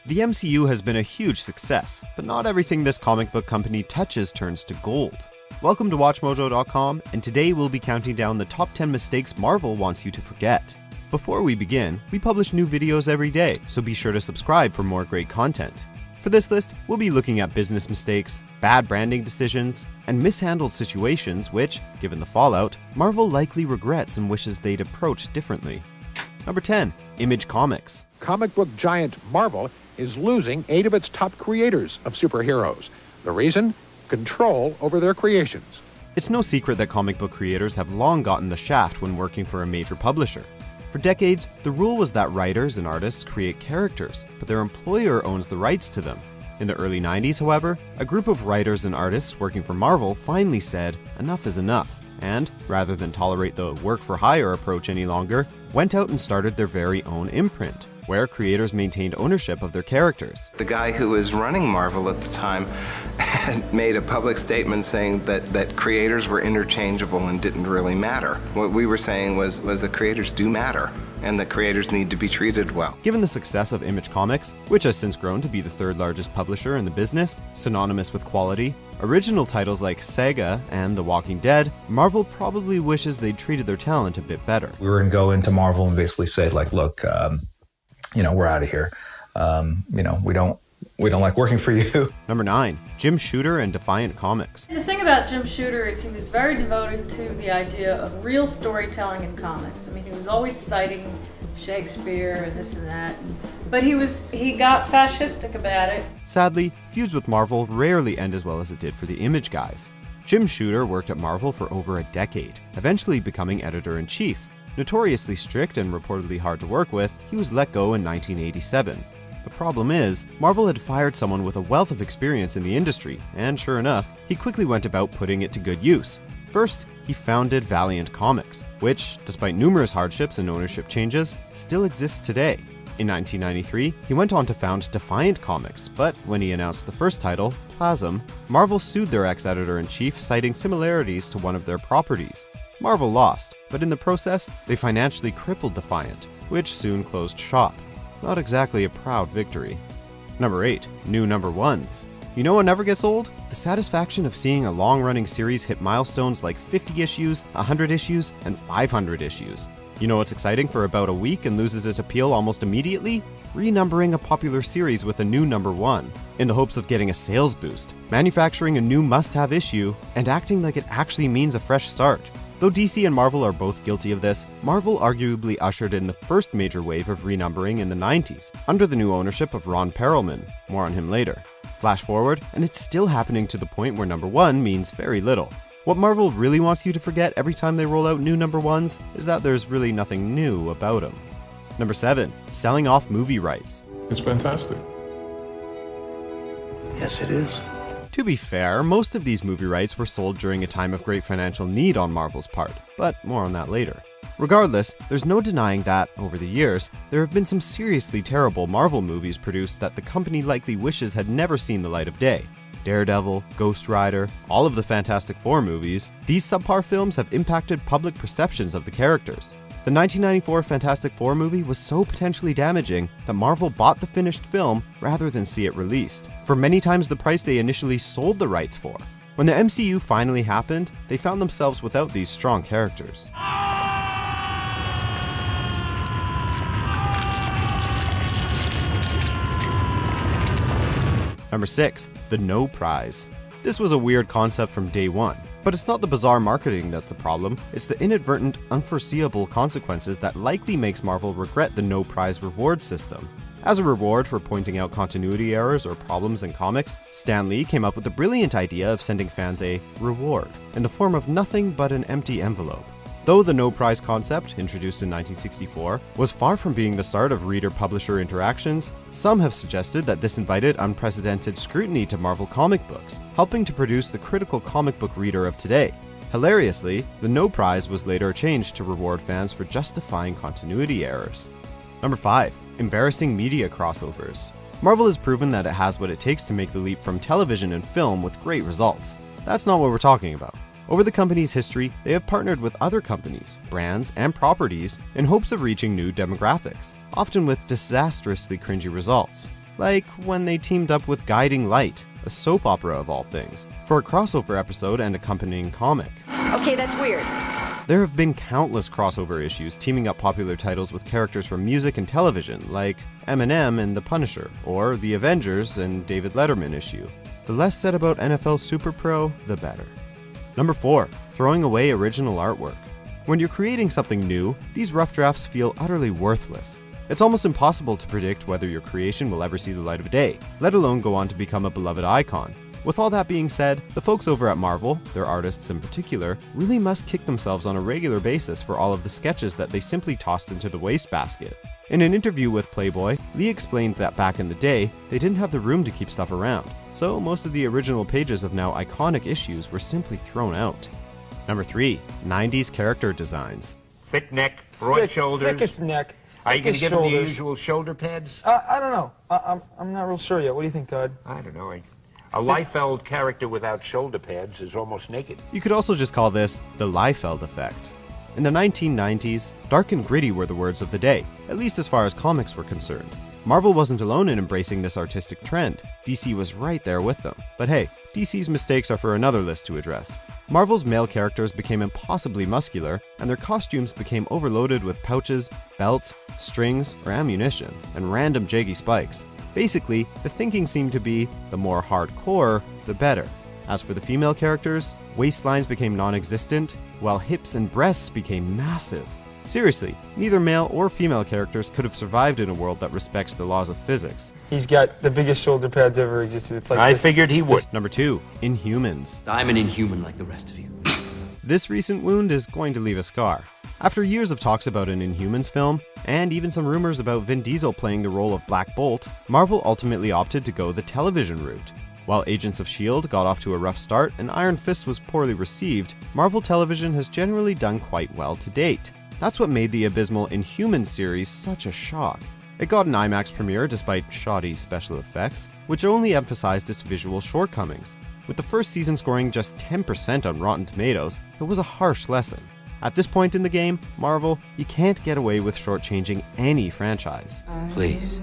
The MCU has been a huge success, but not everything this comic book company touches turns to gold. Welcome to WatchMojo.com, and today we'll be counting down the top 10 mistakes Marvel wants you to forget. Before we begin, we publish new videos every day, so be sure to subscribe for more great content. For this list, we'll be looking at business mistakes, bad branding decisions, and mishandled situations which, given the fallout, Marvel likely regrets and wishes they'd approached differently. Number 10. Image Comics. Comic book giant Marvel is losing 8 of its top creators of superheroes. The reason? Control over their creations. It's no secret that comic book creators have long gotten the shaft when working for a major publisher. For decades, the rule was that writers and artists create characters, but their employer owns the rights to them. In the early 90s, however, a group of writers and artists working for Marvel finally said, enough is enough, and, rather than tolerate the work-for-hire approach any longer, went out and started their very own imprint, where creators maintained ownership of their characters. The guy who was running Marvel at the time had made a public statement saying that creators were interchangeable and didn't really matter. What we were saying was that creators do matter, and that creators need to be treated well. Given the success of Image Comics, which has since grown to be the third largest publisher in the business, synonymous with quality, original titles like Saga and The Walking Dead, Marvel probably wishes they'd treated their talent a bit better. We were going to go into Marvel and basically say, like, look, we're out of here. We don't like working for you. Number 9. Jim Shooter and Defiant Comics. The thing about Jim Shooter is he was very devoted to the idea of real storytelling in comics. I mean, he was always citing Shakespeare and this and that, but he got fascistic about it. Sadly, feuds with Marvel rarely end as well as it did for the Image guys. Jim Shooter worked at Marvel for over a decade, eventually becoming editor-in-chief. Notoriously strict and reportedly hard to work with, he was let go in 1987. The problem is, Marvel had fired someone with a wealth of experience in the industry, and sure enough, he quickly went about putting it to good use. First, he founded Valiant Comics, which, despite numerous hardships and ownership changes, still exists today. In 1993, he went on to found Defiant Comics, but when he announced the first title, Plasm, Marvel sued their ex-editor-in-chief, citing similarities to one of their properties. Marvel lost, but in the process, they financially crippled Defiant, which soon closed shop. Not exactly a proud victory. Number 8. New number ones. You know what never gets old? The satisfaction of seeing a long-running series hit milestones like 50 issues, 100 issues, and 500 issues. You know what's exciting for about a week and loses its appeal almost immediately? Renumbering a popular series with a new number 1, in the hopes of getting a sales boost, manufacturing a new must-have issue, and acting like it actually means a fresh start. Though DC and Marvel are both guilty of this, Marvel arguably ushered in the first major wave of renumbering in the 90s, under the new ownership of Ron Perlman. More on him later. Flash forward, and it's still happening to the point where number 1 means very little. What Marvel really wants you to forget every time they roll out new number 1s is that there's really nothing new about them. Number 7. Selling off movie rights. It's fantastic. Yes, it is. To be fair, most of these movie rights were sold during a time of great financial need on Marvel's part, but more on that later. Regardless, there's no denying that, over the years, there have been some seriously terrible Marvel movies produced that the company likely wishes had never seen the light of day. Daredevil, Ghost Rider, all of the Fantastic Four movies, these subpar films have impacted public perceptions of the characters. The 1994 Fantastic Four movie was so potentially damaging that Marvel bought the finished film rather than see it released, for many times the price they initially sold the rights for. When the MCU finally happened, they found themselves without these strong characters. Number 6. The No Prize. This was a weird concept from day one, but it's not the bizarre marketing that's the problem, it's the inadvertent, unforeseeable consequences that likely makes Marvel regret the no prize reward system. As a reward for pointing out continuity errors or problems in comics, Stan Lee came up with the brilliant idea of sending fans a reward in the form of nothing but an empty envelope. Though the no prize concept, introduced in 1964, was far from being the start of reader-publisher interactions, some have suggested that this invited unprecedented scrutiny to Marvel comic books, helping to produce the critical comic book reader of today. Hilariously, the no prize was later changed to reward fans for justifying continuity errors. Number 5. Embarrassing media crossovers. Marvel has proven that it has what it takes to make the leap from television and film with great results. That's not what we're talking about. Over the company's history, they have partnered with other companies, brands, and properties in hopes of reaching new demographics, often with disastrously cringy results. like when they teamed up with Guiding Light, a soap opera of all things, for a crossover episode and accompanying comic. Okay, that's weird. There have been countless crossover issues teaming up popular titles with characters from music and television, like Eminem and The Punisher, or The Avengers and David Letterman issue. The less said about NFL Super Pro, the better. Number 4. Throwing away original artwork. When you're creating something new, these rough drafts feel utterly worthless. It's almost impossible to predict whether your creation will ever see the light of day, let alone go on to become a beloved icon. With all that being said, the folks over at Marvel, their artists in particular, really must kick themselves on a regular basis for all of the sketches that they simply tossed into the wastebasket. In an interview with Playboy, Lee explained that back in the day, they didn't have the room to keep stuff around, so most of the original pages of now iconic issues were simply thrown out. Number 3. 90s character designs. Thick neck, broad shoulders. Thickest neck. Are you going to thickest give him the shoulders. usual shoulder pads? I don't know. I'm not real sure yet. What do you think, Todd? I don't know. A Liefeld character without shoulder pads is almost naked. You could also just call this the Liefeld effect. In the 1990s, dark and gritty were the words of the day, at least as far as comics were concerned. Marvel wasn't alone in embracing this artistic trend. DC was right there with them. But hey, DC's mistakes are for another list to address. Marvel's male characters became impossibly muscular, and their costumes became overloaded with pouches, belts, strings, or ammunition, and random jaggy spikes. Basically, the thinking seemed to be, the more hardcore, the better. As for the female characters, waistlines became non-existent, while hips and breasts became massive. Seriously, neither male or female characters could have survived in a world that respects the laws of physics. He's got the biggest shoulder pads ever existed. It's like I this. figured he would. Number 2. Inhumans. I'm an inhuman like the rest of you. This recent wound is going to leave a scar. After years of talks about an Inhumans film, and even some rumors about Vin Diesel playing the role of Black Bolt, Marvel ultimately opted to go the television route. While Agents of S.H.I.E.L.D. got off to a rough start and Iron Fist was poorly received, Marvel Television has generally done quite well to date. That's what made the abysmal Inhumans series such a shock. It got an IMAX premiere despite shoddy special effects, which only emphasized its visual shortcomings. With the first season scoring just 10% on Rotten Tomatoes, it was a harsh lesson. At this point in the game, Marvel, you can't get away with shortchanging any franchise. Please,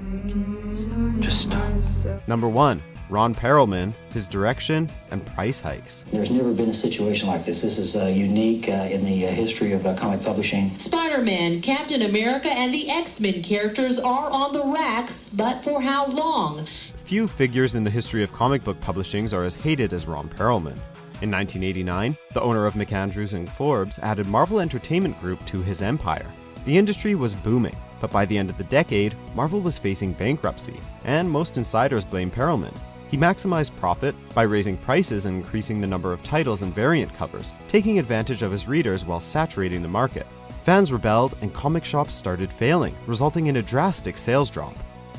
just stop. Number 1. Ron Perlman, his direction, and price hikes. There's never been a situation like this. This is unique in the history of comic publishing. Spider-Man, Captain America, and the X-Men characters are on the racks, but for how long? Few figures in the history of comic book publishings are as hated as Ron Perlman. In 1989, the owner of McAndrews and Forbes added Marvel Entertainment Group to his empire. The industry was booming, but by the end of the decade, Marvel was facing bankruptcy, and most insiders blame Perlman. He maximized profit by raising prices and increasing the number of titles and variant covers, taking advantage of his readers while saturating the market. Fans rebelled and comic shops started failing, resulting in a drastic sales drop.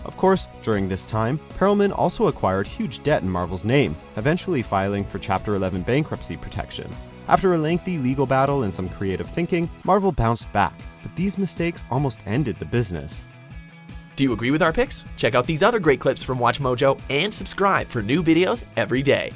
Of course, during this time, Perlman also acquired huge debt in Marvel's name, eventually filing for Chapter 11 bankruptcy protection. After a lengthy legal battle and some creative thinking, Marvel bounced back, but these mistakes almost ended the business. Do you agree with our picks? Check out these other great clips from WatchMojo and subscribe for new videos every day.